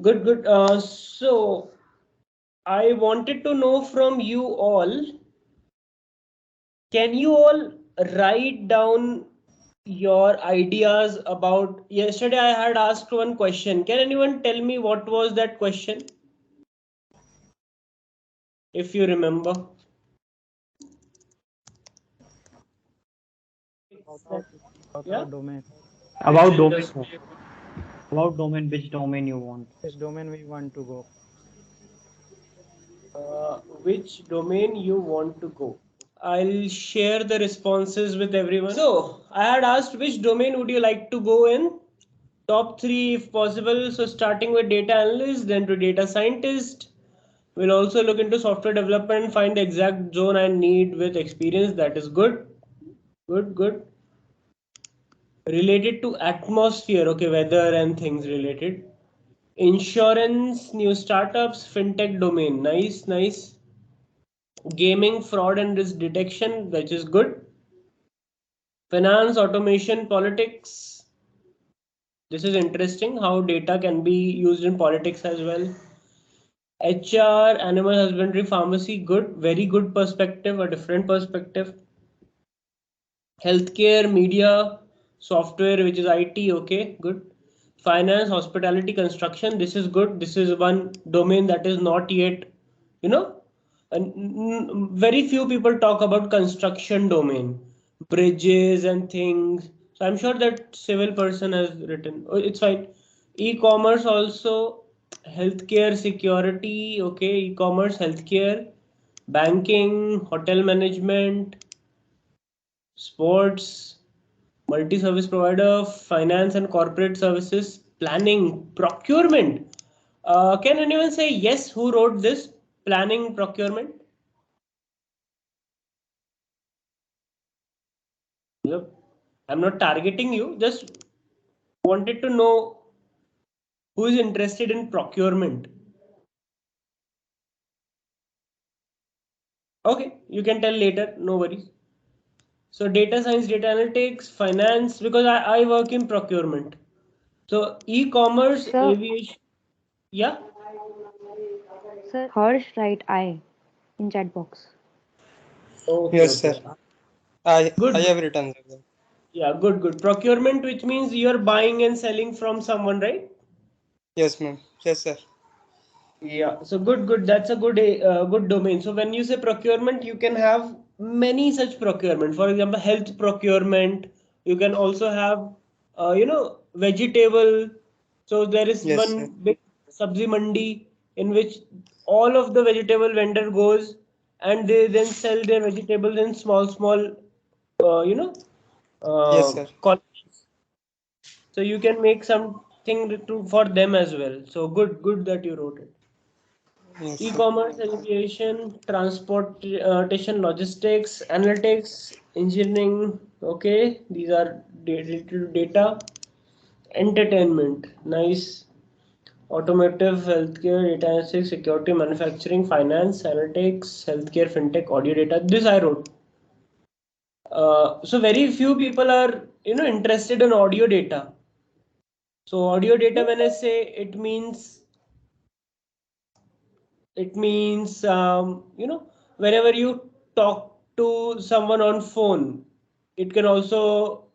Good. So I wanted to know from you all, can you all write down your ideas about yesterday? I had asked one question. Can anyone tell me what was that question? If you remember. About Yeah. our domain, About Which domain, industry? about domain, which domain you want? which domain we want to go. Which domain you want to go? I'll share the responses with everyone. So I had asked which domain would you like to go in? Top three if possible. So starting with data analyst, then to data scientist. We'll also look into software development and find the exact zone I need with experience. That is good. Good. Related to atmosphere, okay, weather and things related. Insurance, new startups, fintech domain. Nice. Gaming, fraud and risk detection, which is good. Finance, automation, politics. This is interesting how data can be used in politics as well. HR, animal husbandry, pharmacy, good, very good perspective, a different perspective. Healthcare, media, software, which is IT, okay, good. Finance, hospitality, construction, this is good. This is one domain that is not yet, you know, and very few people talk about construction domain, bridges and things. So I'm sure that civil person has written. Oh, it's fine. E-commerce also, healthcare, security, okay, e-commerce, healthcare, banking, hotel management, sports, multi-service provider, finance and corporate services, planning, procurement. Can anyone say yes? Who wrote this? Planning, procurement. Yep. I'm not targeting you. Just wanted to know who is interested in procurement. Okay, you can tell later. No worries. So data science, data analytics, finance, because I work in procurement. So e-commerce, Sir, aviation. Yeah. sir, Harsh, write I in chat box. Yes, sir. Okay. I Good. have written that. Yeah, good. Procurement, which means you're buying and selling from someone, right? Yes, ma'am. Yes, sir. Yeah, so good. That's a good domain. So when you say procurement, you can have many such procurement. For example, health procurement. You can also have, vegetable. So there is Yes, sir. one big sabzi mandi in which all of the vegetable vendor goes and they then sell their vegetables in small, Yes, sir. quantities. So you can make something for them as well. So good that you wrote it. Yes, sir. E-commerce, aviation, transportation, logistics, analytics, engineering. Okay, these are data. Entertainment, nice. Automotive, healthcare, data analytics, security, manufacturing, finance, analytics, healthcare, fintech, audio data. This I wrote. So very few people are interested in audio data. So audio data, when I say it means whenever you talk to someone on phone, it can also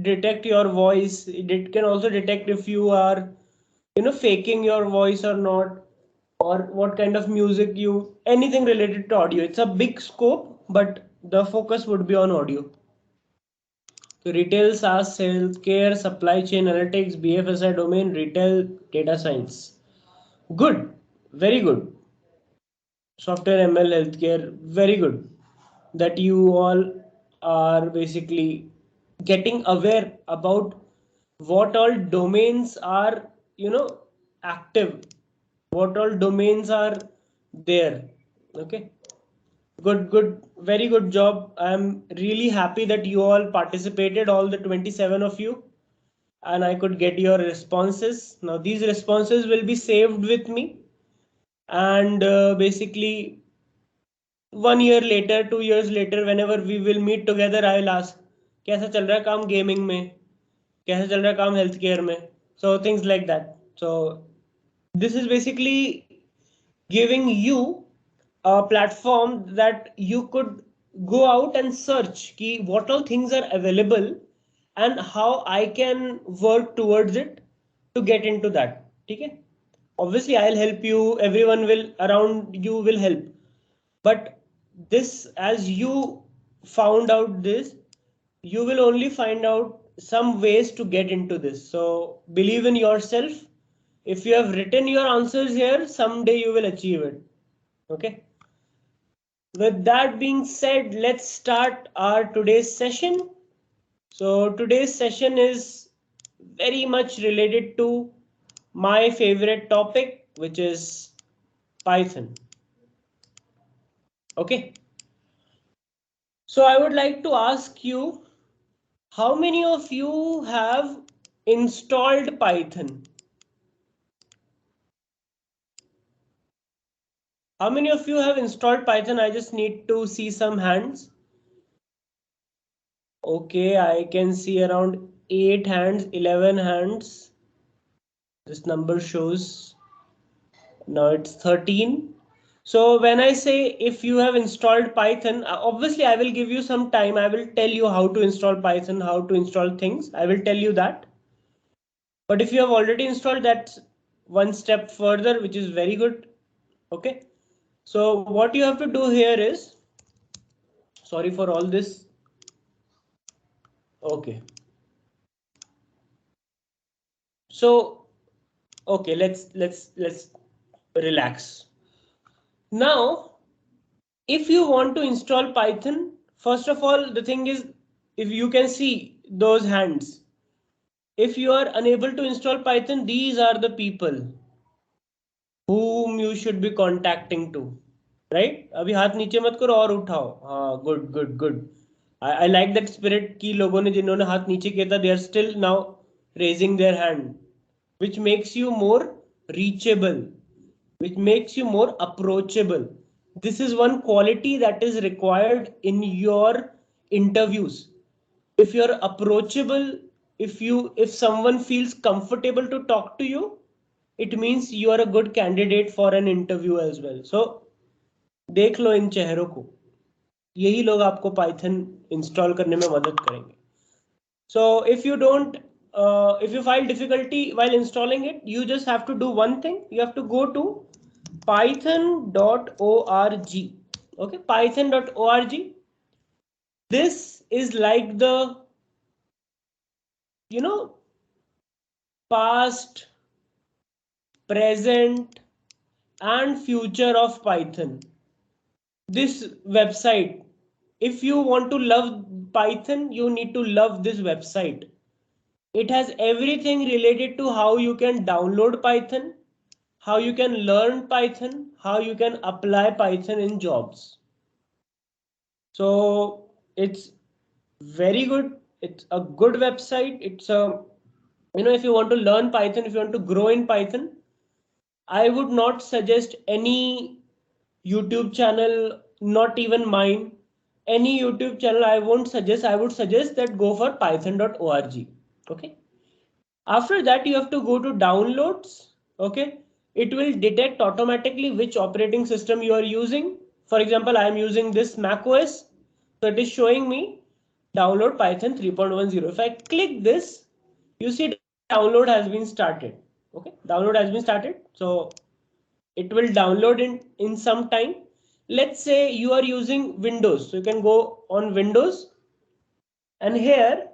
detect your voice. It can also detect if you are faking your voice or not, or what kind of music you anything related to audio. It's a big scope, but the focus would be on audio. So retail, SaaS, healthcare, supply chain analytics, BFSI domain, retail, data science. Good, very good. Software, ML, healthcare, very good that you all are basically getting aware about what all domains are you know active, what all domains are there. Okay, good, very good job. I'm really happy that you all participated, all the 27 of you, and I could get your responses. Now these responses will be saved with me, and basically 1 year later, 2 years later, whenever we will meet together, I will ask कैसा चल रहा है काम gaming में, कैसा चल रहा है काम हेल्थ केयर में. So things like that. So this is basically giving you a platform that you could go out and search ki what all things are available and how I can work towards it to get into that. Okay, obviously I'll help you, everyone will around you will help, but this, as you found out this, you will only find out some ways to get into this. So believe in yourself. If you have written your answers here, someday you will achieve it. Okay. With that being said, let's start our today's session. So today's session is very much related to my favorite topic, which is Python. Okay. So I would like to ask you, how many of you have installed Python? How many of you have installed Python? I just need to see some hands. Okay, I can see around 8 hands, 11 hands. This number shows now it's 13. So when I say if you have installed Python, obviously I will give you some time. I will tell you how to install Python, how to install things. I will tell you that. But if you have already installed, that's one step further, which is very good. Okay. So what you have to do here is, sorry for all this. Okay. So, okay, let's relax. Now, if you want to install Python, first of all, the thing is, if you can see those hands, if you are unable to install Python, these are the people whom you should be contacting to, right? अभी हाथ नीचे मत करो और उठाओ. हाँ, good, good, good. I like that spirit कि लोगों ने जिन्होंने हाथ नीचे किया था, they are still now raising their hand, which makes you more reachable, which makes you more approachable. This is one quality that is required in your interviews. If you're approachable, if someone feels comfortable to talk to you, it means you are a good candidate for an interview as well. So देख लो इन चेहरों को, यही लोग आपको Python install करने में मदद करेंगे. So if you don't, if you find difficulty while installing it, you just have to do one thing. You have to go to python.org. Okay, python.org. This is like the, past, present, and future of Python. This website, if you want to love Python, you need to love this website. It has everything related to how you can download Python, how you can learn Python, how you can apply Python in jobs. So it's very good. It's a good website. It's a, if you want to learn Python, if you want to grow in Python, I would not suggest any YouTube channel, not even mine. Any YouTube channel I won't suggest. I would suggest that go for python.org. Okay. After that, you have to go to downloads. Okay. It will detect automatically which operating system you are using. For example, I am using this Mac OS. So it is showing me download Python 3.10. If I click this, you see download has been started. Okay. Download has been started. So it will download in some time. Let's say you are using Windows. So you can go on Windows and here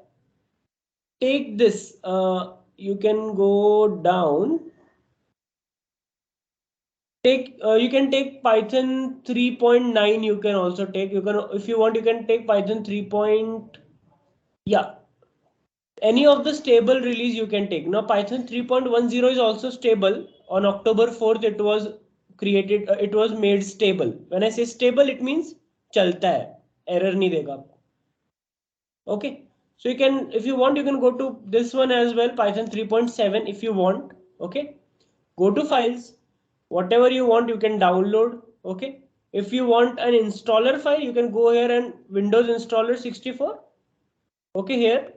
take this. You can go down. You can take Python 3.9. You can also take. You can, if you want, you can take Python 3. Yeah. Any of the stable release you can take. Now Python 3.10 is also stable. On October 4th, it was created. It was made stable. When I say stable, it means chalta hai. Error nahi dega aapko. Okay. So you can, if you want, you can go to this one as well, Python 3.7 if you want. Okay. Go to files, whatever you want, you can download. Okay. If you want an installer file, you can go here and Windows installer 64. Okay, here,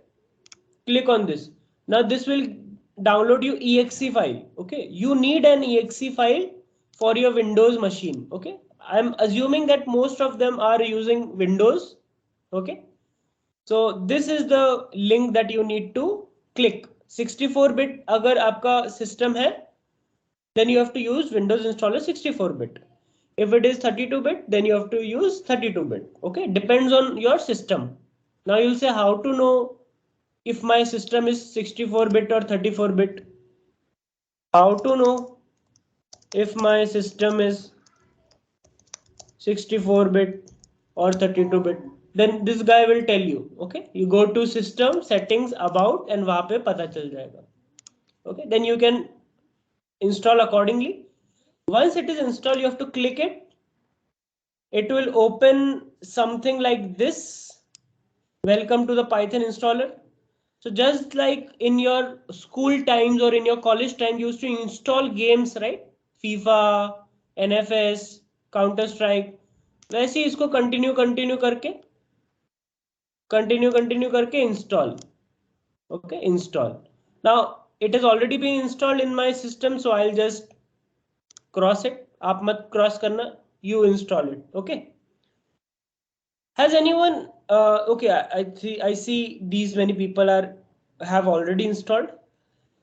click on this. Now this will download you exe file. Okay, you need an exe file for your Windows machine. Okay, I'm assuming that most of them are using Windows. Okay, so this is the link that you need to click. 64-bit अगर आपका system है, then you have to use Windows installer 64-bit. If it is 32-bit, then you have to use 32-bit. Okay, depends on your system. Now you'll say how to know if my system is 64-bit or 34-bit. How to know if my system is 64-bit or 32-bit? Then this guy will tell you. Okay, you go to system settings about and वहाँ पे पता चल जाएगा. Okay, then you can install accordingly. Once it is installed, you have to click it. It will open something like this. Welcome to the Python installer. So just like in your school times or in your college time, you used to install games, right? FIFA, NFS, Counter Strike. वैसे ही इसको continue करके install. Okay, install. Now it has already been installed in my system, so I'll just cross it. आप मत cross करना. You install it. Okay. Has anyone? Okay, I see these many people have already installed,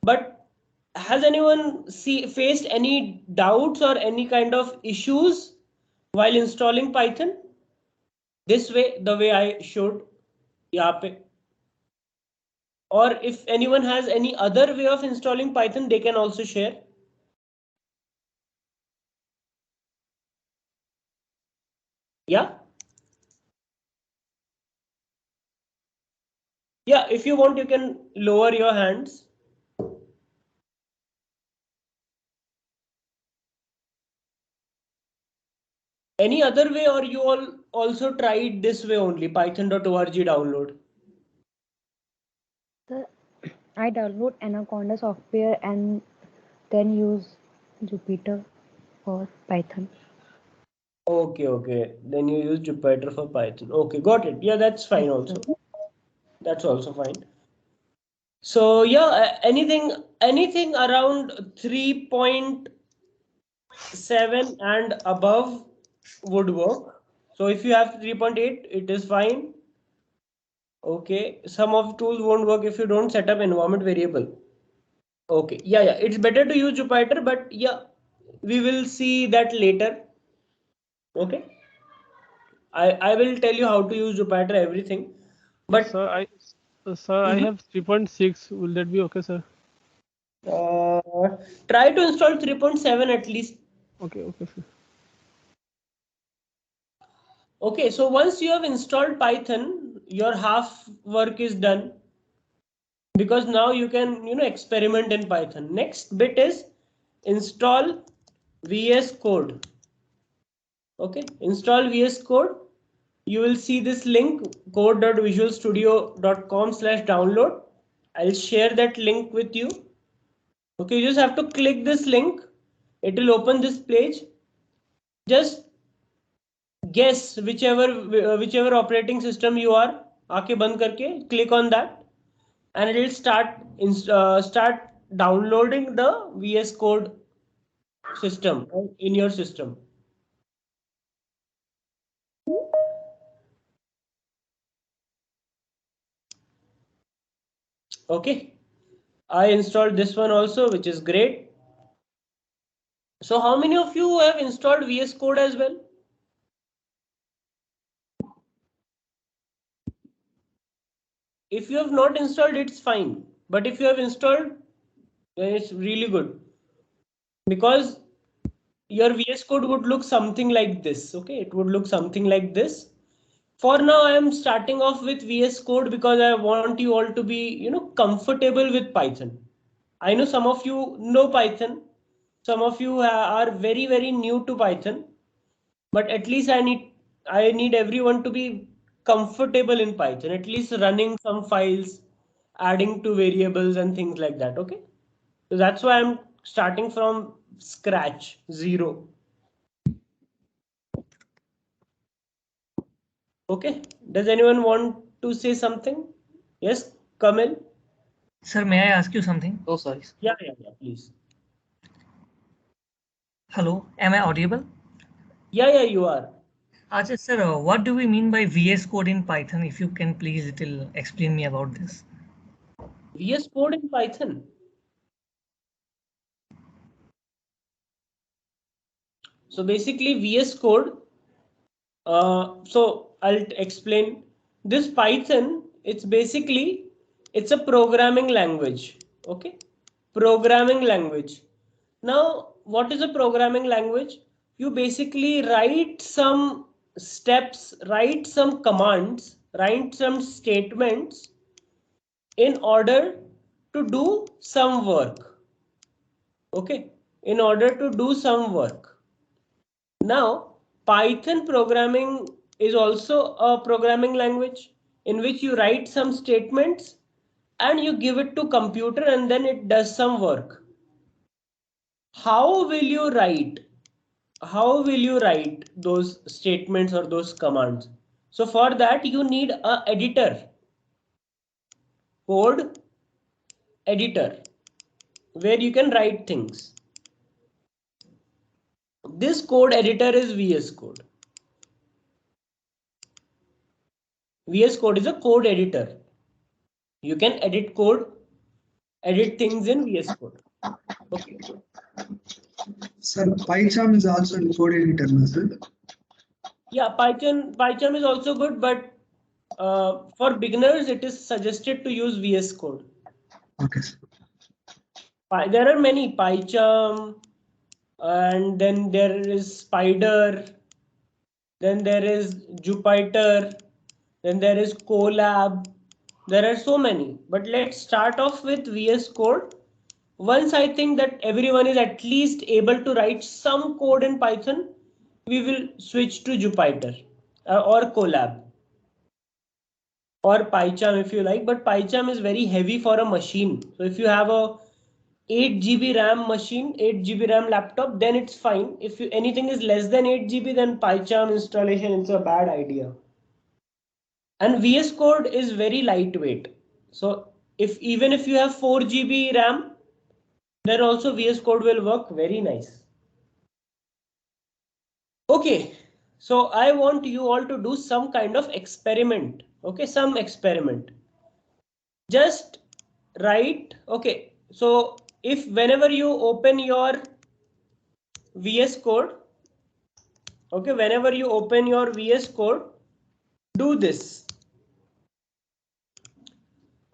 but has anyone faced any doubts or any kind of issues while installing Python this way, the way I showed यहाँ पे? Or if anyone has any other way of installing Python, they can also share. Yeah. Yeah, if you want, you can lower your hands. Any other way, or you all also tried this way only, python.org download? Sir, I download Anaconda software and then use Jupyter for Python. Okay. Then you use Jupyter for Python. Okay, got it. Yeah, that's fine Yes, also. sir. That's also fine. So yeah, anything around 3.7 and above would work. So if you have 3.8, it is fine. Okay, some of tools won't work if you don't set up environment variable. Okay, yeah, it's better to use Jupyter, but yeah, we will see that later. Okay, I will tell you how to use Jupyter, everything. But Sir, I have 3.6. Will that be okay, sir? try to install 3.7 at least. Okay, sir. Okay, so once you have installed Python, your half work is done, because now you can experiment in Python. Next bit is install VS Code. Okay, install VS Code. You will see this link, code.visualstudio.com/download. I'll share that link with you. Okay, you just have to click this link. It will open this page. Just guess whichever operating system you are. आके बंद करके click on that, and it will start downloading the VS Code system in your system. Okay, I installed this one also, which is great. So how many of you have installed VS Code as well? If you have not installed, it's fine. But if you have installed, then it's really good, because your VS Code would look something like this. Okay, it would look something like this. For now, I am starting off with VS Code because I want you all to be, comfortable with Python. I know some of you know Python. Some of you are very, very new to Python, but at least I need everyone to be comfortable in Python, at least running some files, adding to variables and things like that. Okay, so that's why I'm starting from scratch, zero. Okay, does anyone want to say something? Yes, Kamil. Sir, may I ask you something? Oh, sorry. Yeah, please. Hello, am I audible? Yeah, you are. Ajay, sir, what do we mean by VS Code in Python? If you can please little explain me about this. VS Code in Python. So basically VS Code, so I'll explain this Python. It's a programming language. Okay. Programming language. Now, what is a programming language? You basically write some steps, write some commands, write some statements in order to do some work. Okay. In order to do some work. Now, Python programming is also a programming language in which you write some statements and you give it to computer and then it does some work. How will you write? How will you write those statements or those commands? So for that you need a editor, code editor, where you can write things. This code editor is VS Code. VS Code is a code editor. You can edit code, edit things in VS Code. Okay. Sir, PyCharm is also in code editor, no, sir? Yeah, PyCharm is also good, but for beginners, it is suggested to use VS Code. Okay, sir. There are many PyCharm, and then there is Spider, then there is Jupyter, then there is Colab. There are so many, but let's start off with VS Code. Once I think that everyone is at least able to write some code in Python, we will switch to Jupyter or Colab or PyCharm if you like. But PyCharm is very heavy for a machine. So if you have a 8 GB RAM machine, 8 GB RAM laptop, then it's fine. If anything is less than 8 GB, then PyCharm installation is a bad idea. And VS Code is very lightweight. So even if you have 4 GB RAM, then also VS Code will work very nice. Okay, so I want you all to do some kind of experiment. Okay, some experiment. Just write. Okay, so if whenever you open your VS Code, okay, whenever you open your VS Code, do this.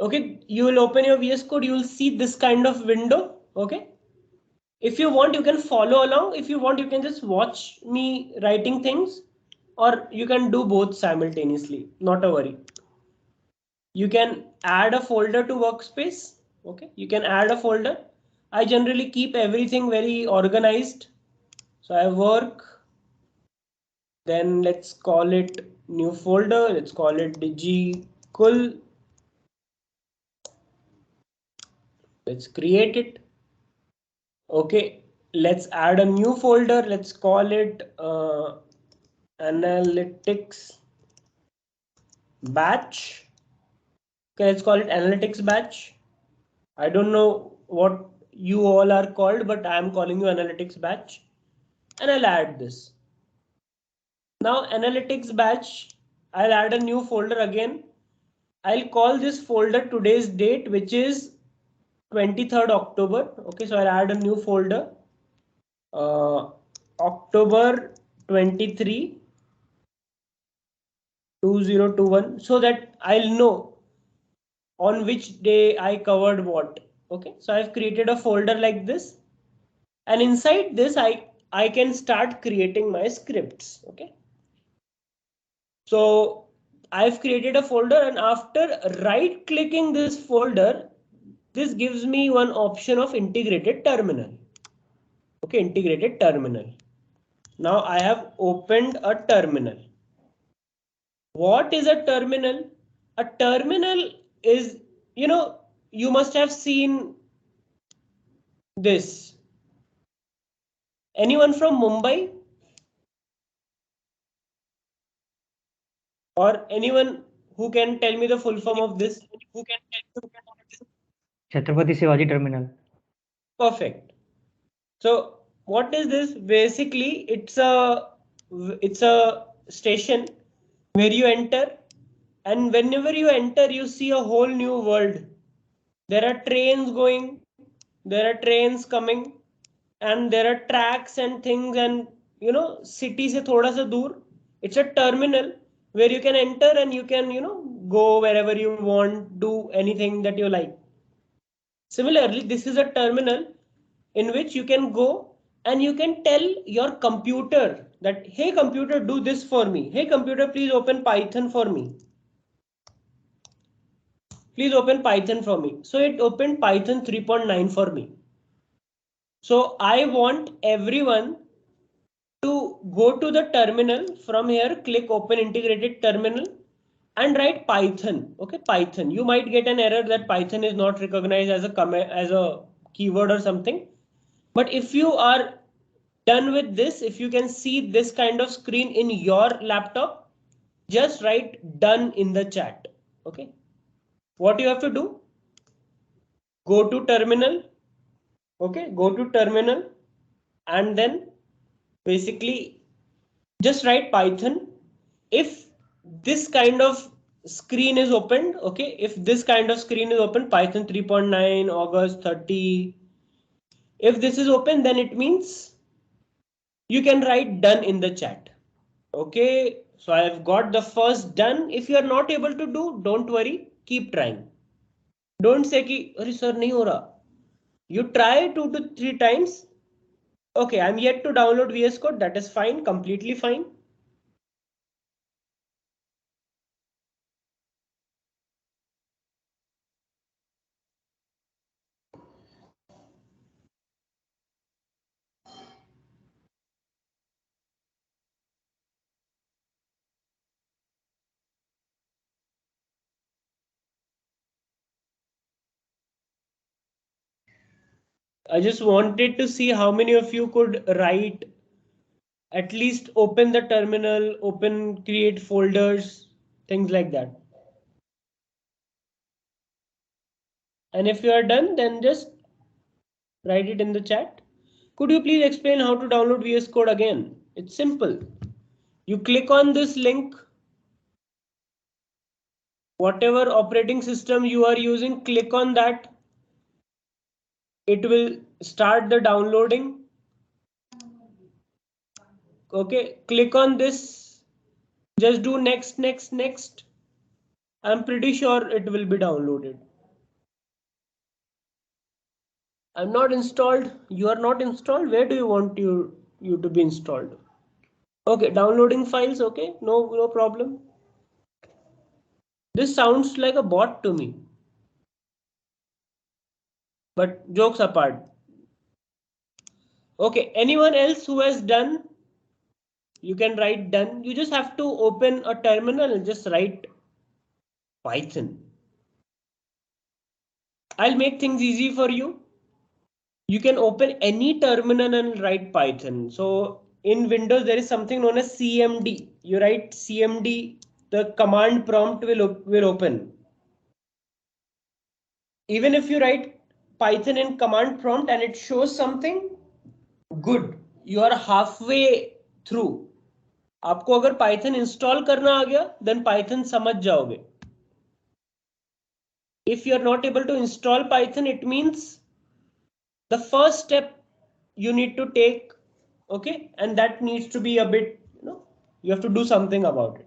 Okay, you will open your VS Code, you will see this kind of window. Okay, if you want, you can follow along. If you want, you can just watch me writing things, or you can do both simultaneously. Not a worry. You can add a folder to workspace. Okay, you can add a folder. I generally keep everything very organized. So I work, then let's call it new folder. Let's call it digicul. Let's create it. Okay, let's add a new folder. Let's call it analytics batch. Okay, let's call it analytics batch. I don't know what you all are called, but I am calling you analytics batch. And I'll add this. Now analytics batch, I'll add a new folder again. I'll call this folder today's date, which is 23rd October. Okay, so I'll add a new folder. October 23, 2021, so that I'll know on which day I covered what. Okay, so I've created a folder like this, and inside this I can start creating my scripts. Okay, so I've created a folder, and after right clicking this folder, this gives me one option of integrated terminal. Okay, integrated terminal. Now I have opened a terminal. What is a terminal? A terminal is, you must have seen this. Anyone from Mumbai? Or anyone who can tell me the full form of this? Chhatrapati Shivaji Terminal. Perfect. So what is this? Basically, it's a station where you enter, and whenever you enter, you see a whole new world. There are trains going, there are trains coming, and there are tracks and things, and city se thoda sa dur. It's a terminal where you can enter and you can go wherever you want, do anything that you like. Similarly, this is a terminal in which you can go and you can tell your computer that, hey computer, do this for me. Hey computer, please open Python for me. Please open Python for me. So it opened Python 3.9 for me. So I want everyone to go to the terminal. From here, click open integrated terminal and write Python. Okay, Python. You might get an error that Python is not recognized as a keyword or something. But if you are done with this, if you can see this kind of screen in your laptop, just write done in the chat. Okay. What you have to do? Go to terminal. Okay, go to terminal and then basically just write Python. If this kind of screen is opened, okay, if this kind of screen is open, Python 3.9 August 30, if this is open, then it means you can write done in the chat. Okay, so I have got the first done. If you are not able to do, don't worry, keep trying. Don't say ki, "Arey sir, nahi ho raha." You try 2 to 3 times. Okay, I'm yet to download VS Code. That is fine, completely fine. I just wanted to see how many of you could write, at least open the terminal, open, create folders, things like that. And if you are done, then just write it in the chat. Could you please explain how to download VS Code again? It's simple. You click on this link. Whatever operating system you are using, click on that. It will start the downloading. Okay, click on this. Just do next, next, next. I'm pretty sure it will be downloaded. I'm not installed. You are not installed. Where do you want you to be installed? Okay, downloading files. Okay, no problem. This sounds like a bot to me. But jokes apart. Okay, anyone else who has done? You can write done. You just have to open a terminal and just write Python. I'll make things easy for you. You can open any terminal and write Python. So in Windows, there is something known as CMD. You write CMD, the command prompt will open. Even if you write Python in command prompt and it shows something, good. You are halfway through. आपको अगर Python install करना आ गया, then Python समझ जाओगे. If you are not able to install Python, it means the first step you need to take, okay, and that needs to be a bit, you have to do something about it.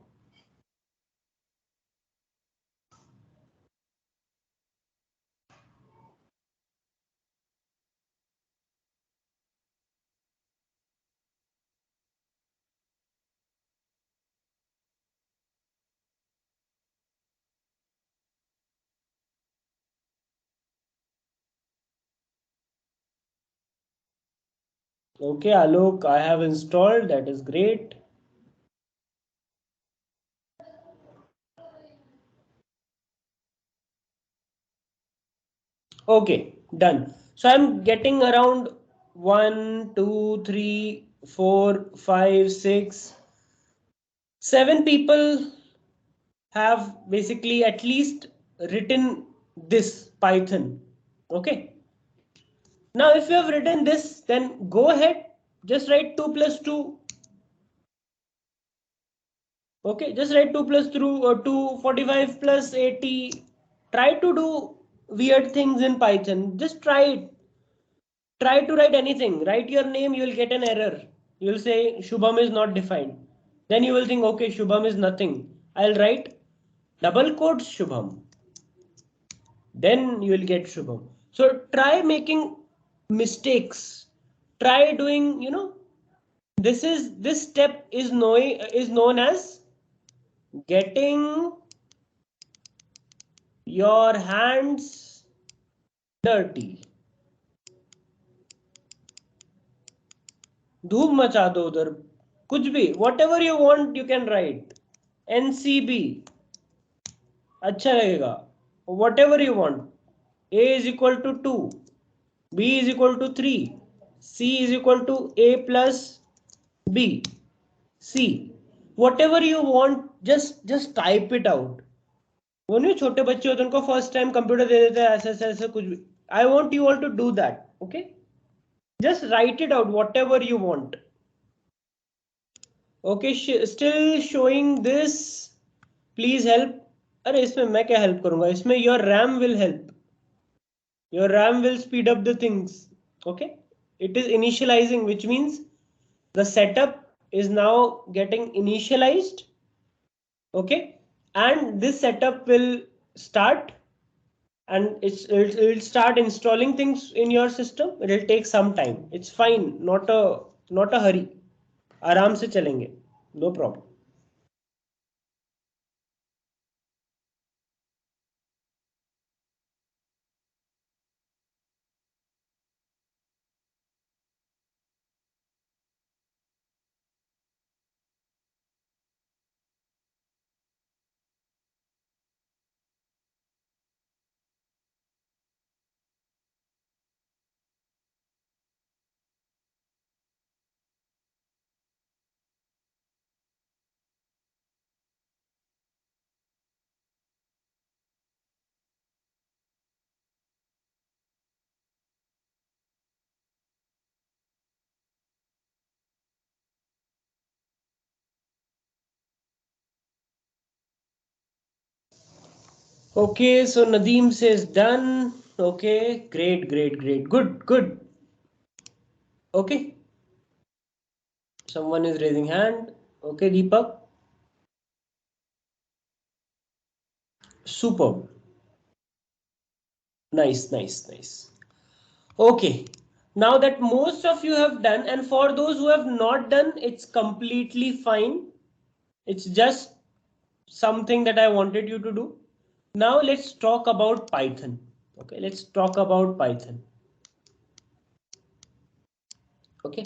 Okay, Alok, I have installed. That is great. Okay, done. So I'm getting around 1, 2, 3, 4, 5, 6, 7 people have basically at least written this Python. Okay. Now, if you have written this, then go ahead, just write 2 plus 2. Okay, just write 2 plus 245 plus 80. Try to do weird things in Python. Just try it. Try to write anything. Write your name, you will get an error. You will say Shubham is not defined. Then you will think, okay, Shubham is nothing. I'll write double quotes Shubham. Then you will get Shubham. So try making mistakes. Try doing, this step is known as getting your hands dirty. धूप मचा दो उधर कुछ भी whatever you want you can write NCB अच्छा लगेगा whatever you want A is equal to 2 B is equal to 3 C is equal to A plus B C whatever you want just type it out वो नहीं छोटे बच्चे होते उनको first time computer दे देते हैं ऐसे ऐसे कुछ भी I want you all to do that okay just write it out whatever you want okay still showing this please help अरे इसमें मैं क्या हेल्प करूंगा इसमें your RAM will help your RAM will speed up the things okay it is initializing which means the setup is now getting initialized okay and this setup will start and it'll start installing things in your system it'll take some time it's fine not a hurry आराम से चलेंगे no problem Okay, so Nadeem says done. Okay, great, great, great. Good, good. Okay. Someone is raising hand. Okay, Deepak. Superb. Nice, nice, nice. Okay. Now that most of you have done, and for those who have not done, it's completely fine. It's just something that I wanted you to do. Now let's talk about Python. Okay, let's talk about Python. Okay.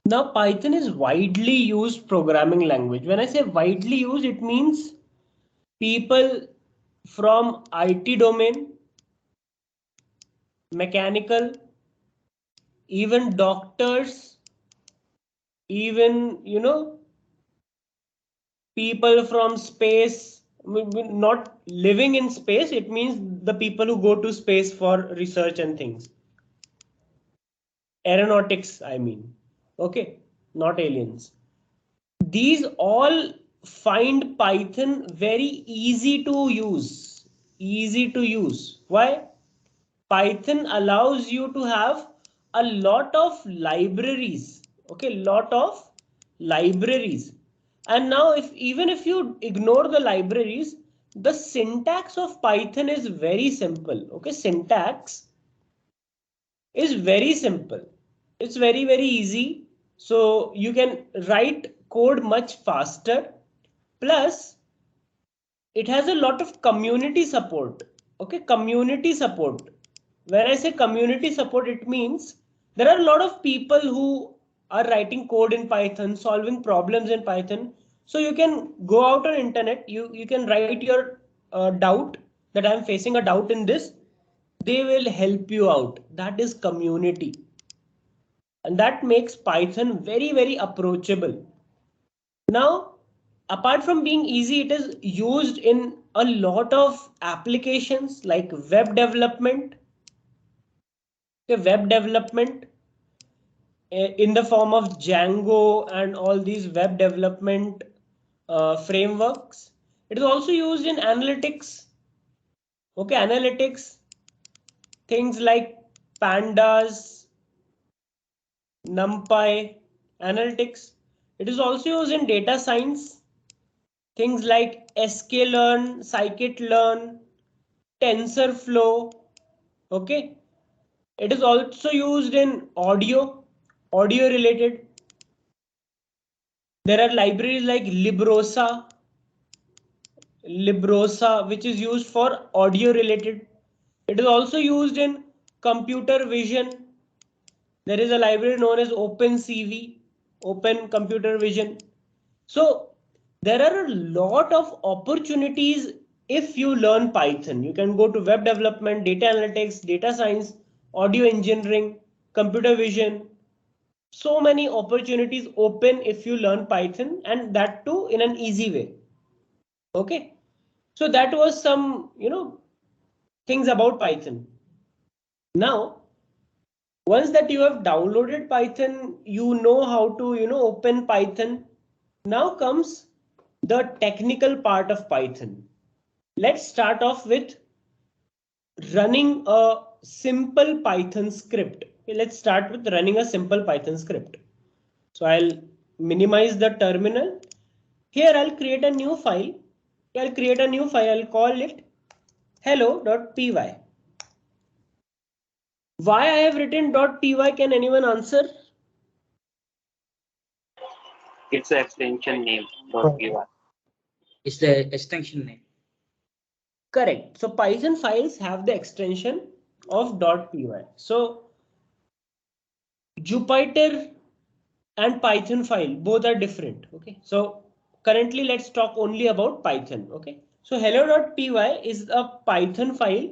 Now Python is widely used programming language. When I say widely used, it means people from IT domain, mechanical, even doctors, even people from space, not living in space, it means the people who go to space for research and things. Aeronautics, I mean. Okay, not aliens. These all find Python very easy to use. Easy to use. Why? Python allows you to have a lot of libraries. Okay, lot of libraries. And now even if you ignore the libraries, the syntax of Python is very simple. Okay, syntax is very simple. It's very, very easy. So you can write code much faster. Plus, it has a lot of community support. Okay, community support. When I say community support, it means there are a lot of people who are writing code in Python, solving problems in Python. So you can go out on internet, you can write your doubt that I'm facing a doubt in this. They will help you out. That is community. And that makes Python very, very approachable. Now, apart from being easy, it is used in a lot of applications like web development. Okay, web development in the form of Django and all these web development frameworks. It is also used in analytics. Okay, analytics, things like pandas, NumPy, analytics. It is also used in data science, things like sklearn, scikit-learn, TensorFlow. Okay, it is also used in audio related. There are libraries like Librosa, which is used for audio related. It is also used in computer vision. There is a library known as OpenCV, Open Computer Vision. So there are a lot of opportunities if you learn Python. You can go to web development, data analytics, data science, audio engineering, computer vision. So many opportunities open if you learn Python, and that too in an easy way. Okay. So that was some, things about Python. Now, once that you have downloaded Python, you know how to, open Python. Now comes the technical part of Python. Let's start off with running a simple Python script. Okay, let's start with running a simple Python script. So I'll minimize the terminal. Here I'll create a new file. I'll call it hello.py. Why I have written .py, can anyone answer? It's the extension name, .py. It's the extension name. Correct. So Python files have the extension of .py. So Jupyter and Python file both are different. Okay. So currently let's talk only about Python. Okay. So hello.py is a Python file.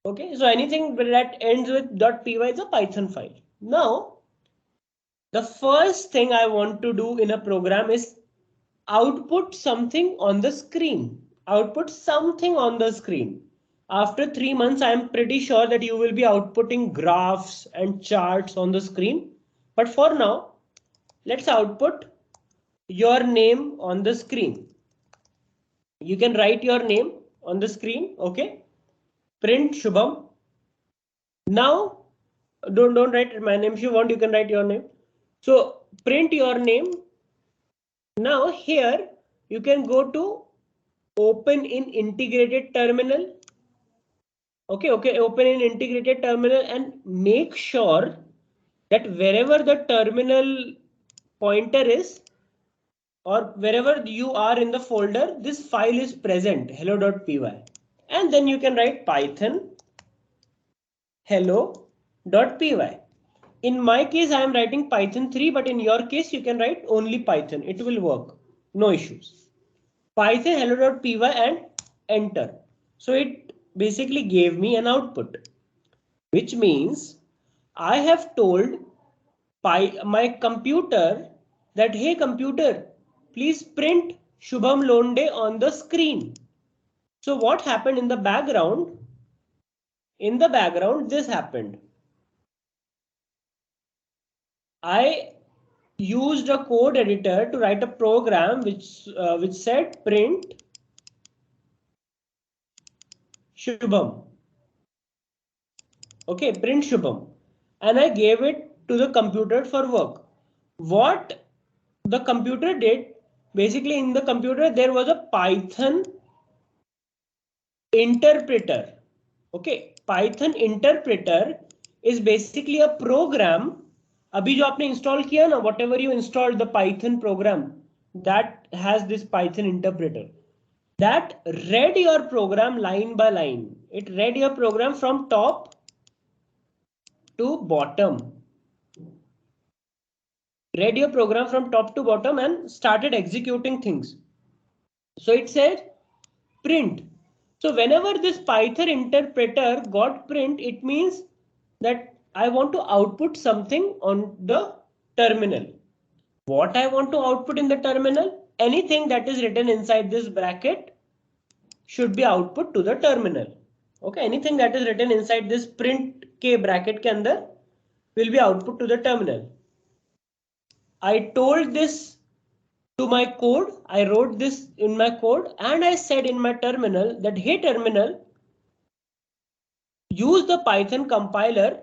Okay. So anything that ends with .py is a Python file. Now, the first thing I want to do in a program is output something on the screen. Output something on the screen. After 3 months, I am pretty sure that you will be outputting graphs and charts on the screen. But for now, let's output your name on the screen. You can write your name on the screen. Okay. Print Shubham. Now, don't write my name. If you want, you can write your name. So print your name. Now here you can go to open in integrated terminal. Okay, open in integrated terminal and make sure that wherever the terminal pointer is or wherever you are in the folder, this file is present, hello.py. And then you can write Python hello.py. In my case, I am writing Python 3, but in your case, you can write only Python. It will work. No issues. Python hello.py and enter. So it basically gave me an output, which means I have told my computer that, hey computer, please print Shubham Londe on the screen. So what happened in the background? In the background, this happened. I used a code editor to write a program which said print Shubham. Okay, print Shubham. And I gave it to the computer for work. What the computer did, basically in the computer there was a Python interpreter. Okay, Python interpreter is basically a program. अभी जो आपने install किया ना, whatever you installed the Python program that has this Python interpreter, that read your program line by line. It read your program from top to bottom. Read your program from top to bottom and started executing things. So it said print. So whenever this Python interpreter got print, it means that I want to output something on the terminal. What I want to output in the terminal? Anything that is written inside this bracket should be output to the terminal. Okay, anything that is written inside this print k bracket के अंदर will be output to the terminal. I told this to my code. I wrote this in my code and I said in my terminal that, hey terminal, use the Python compiler,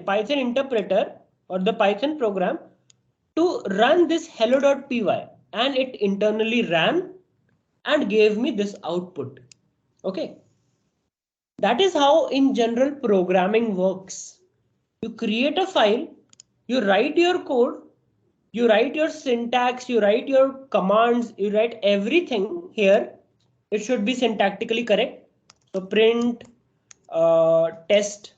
Python interpreter or the Python program to run this hello.py, and it internally ran and gave me this output. Okay. That is how in general programming works. You create a file, you write your code, you write your syntax, you write your commands, you write everything here. It should be syntactically correct. So print, test.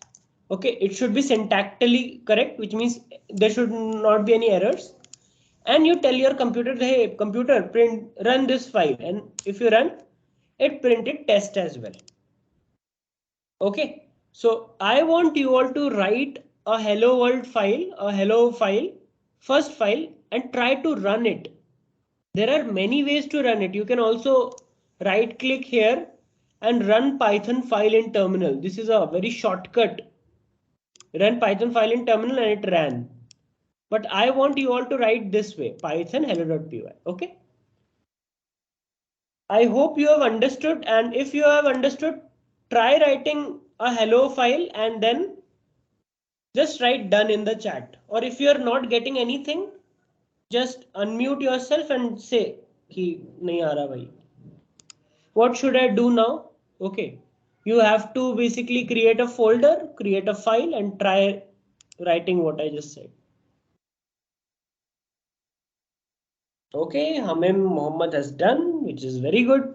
Okay, it should be syntactically correct, which means there should not be any errors. And you tell your computer, hey computer, print, run this file, and if you run, it printed test as well. Okay, so I want you all to write a hello world file, a hello file, first file, and try to run it. There are many ways to run it. You can also right click here and run Python file in terminal. This is a very shortcut. Run Python file in terminal and it ran. But I want you all to write this way, Python hello.py. Okay. I hope you have understood, and if you have understood, try writing a hello file and then just write done in the chat. Or if you are not getting anything, just unmute yourself and say कि नहीं आ रहा भाई. What should I do now? Okay, you have to basically create a folder, create a file, and try writing what I just said. Okay, Hamim Mohammed has done, which is very good.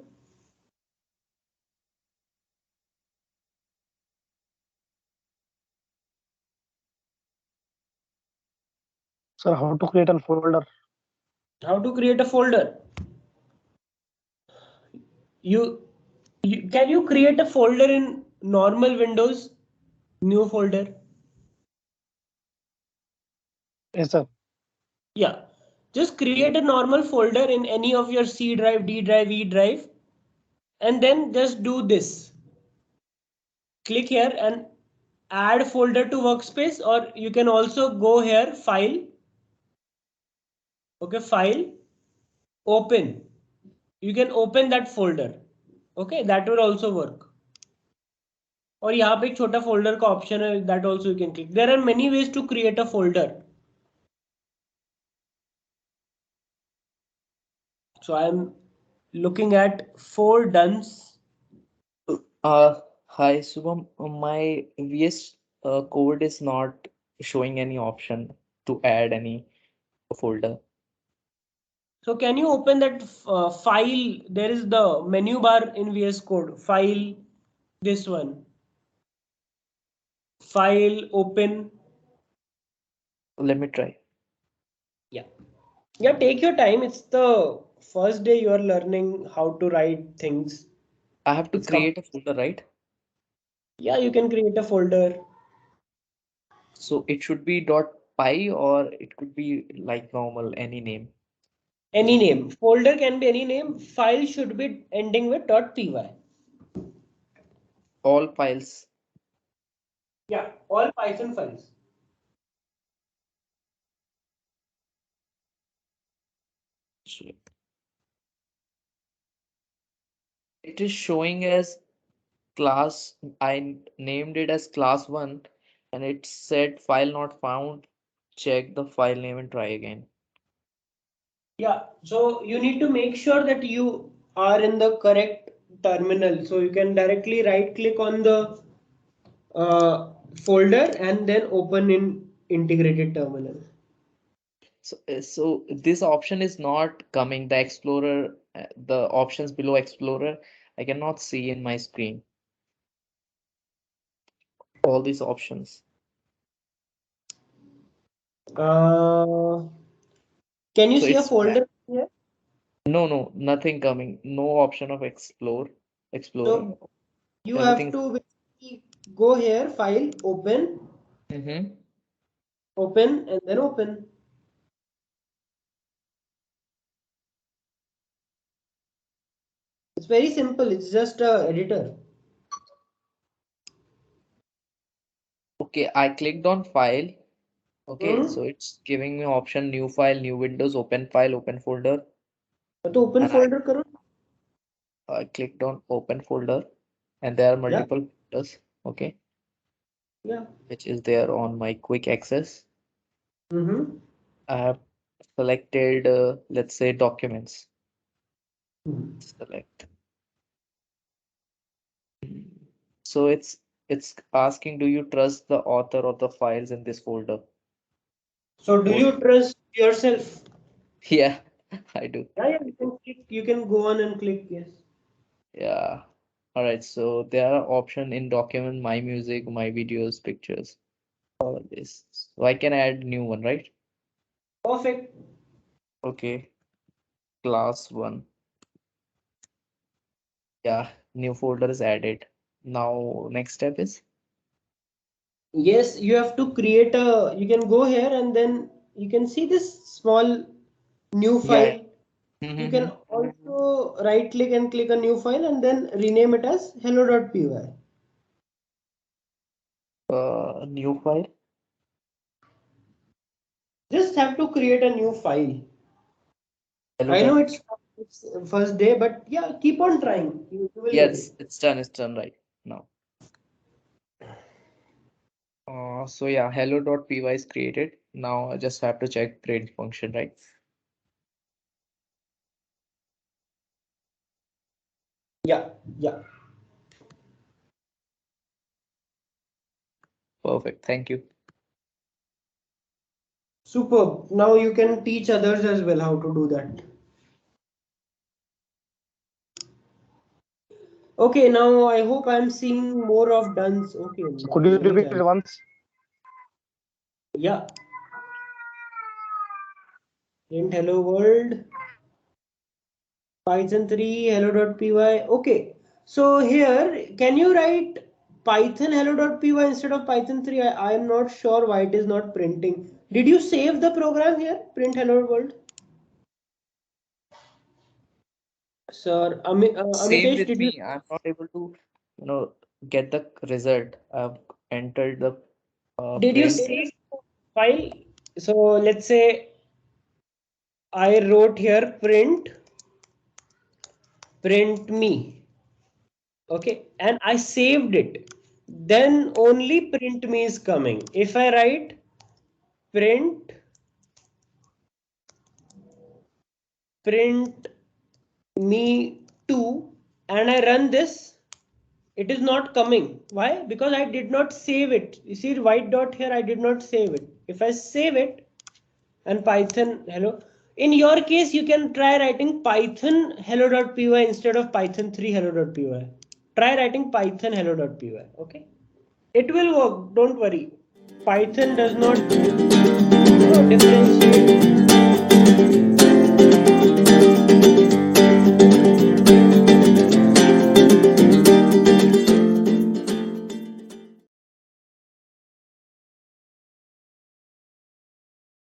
Sir, how to create a folder? How to create a folder? You can you create a folder in normal Windows? New folder? Yes, sir. Yeah. Just create a normal folder in any of your C drive, D drive, E drive, and then just do this. Click here and add folder to workspace, or you can also go here, file. Okay, file, open. You can open that folder. Okay, that will also work. और यहाँ पे एक छोटा folder का option है, that also you can click. There are many ways to create a folder. So I'm looking at 4 dones. Hi, Subham. My VS code is not showing any option to add any folder. So can you open that file? There is the menu bar in VS Code. File, this one. File, open. Let me try. Yeah. Yeah, take your time. It's the first day you are learning how to write things. I have to create a folder, right? Yeah, you can create a folder. So it should be .py or it could be like normal, any name. Any name. Folder can be any name. File should be ending with .py. All files. Yeah, all Python files. It is showing as class. I named it as class 1 and it said file not found. Check the file name and try again. Yeah, so you need to make sure that you are in the correct terminal. So you can directly right click on the folder and then open in integrated terminal. So this option is not coming. The Explorer, the options below Explorer, I cannot see in my screen. All these options. Can you So see a it's folder here? no, nothing coming. No option of exploring. So you have Everything. to basically go here, file, open, open, and then open. It's very simple. It's just a editor. Okay, I clicked on file. Okay, Hmm? so it's giving me option new file, new windows, open file, open folder. तो open And folder करो. I clicked on open folder and there are Yeah. multiple folders. Okay, Yeah. which is there on my quick access. Mm-hmm. I have selected, let's say documents. Select. So it's asking, do you trust the author of the files in this folder? So do you trust yourself? Yeah, I do. Yeah, you can click, you can go on and click yes. Yeah. All right. So there are option in document, my music, my videos, pictures, all of this. So I can add new one, right? Perfect. Okay. Class 1. Yeah, new folder is added. Now next step is Yes, you have to create a, you can go here and then you can see this small new yeah. file. You can also right click and click a new file and then rename it as hello.py. New file. Just have to create a new file. Hello. I know it's first day, but yeah, keep on trying. You will get Yes, it. it's done. It's done right now. So yeah, hello.py is created. Now I just have to check print function, right? Yeah, yeah. Perfect. Thank you. Superb. Now you can teach others as well how to do that. Okay, now I hope I'm seeing more of duns. Okay. Could you repeat it once? Yeah. Print hello world. Python 3 hello.py. Okay. So here, can you write Python hello.py instead of Python 3? I am not sure why it is not printing. Did you save the program here? Print hello world. Sir, Same Amitesh, with did you? me. I'm not able to, get the result. I've entered the Did you print. save the file? So let's say I wrote here print me. Okay, and I saved it. Then only print me is coming. If I write print me 2 and I run this, it is not coming. Why? Because I did not save it. You see the white dot here, I did not save it. If I save it and Python hello, in your case you can try writing Python hello.py instead of Python 3 hello.py. Try writing Python hello.py. Okay, it will work, don't worry. Python does not differentiate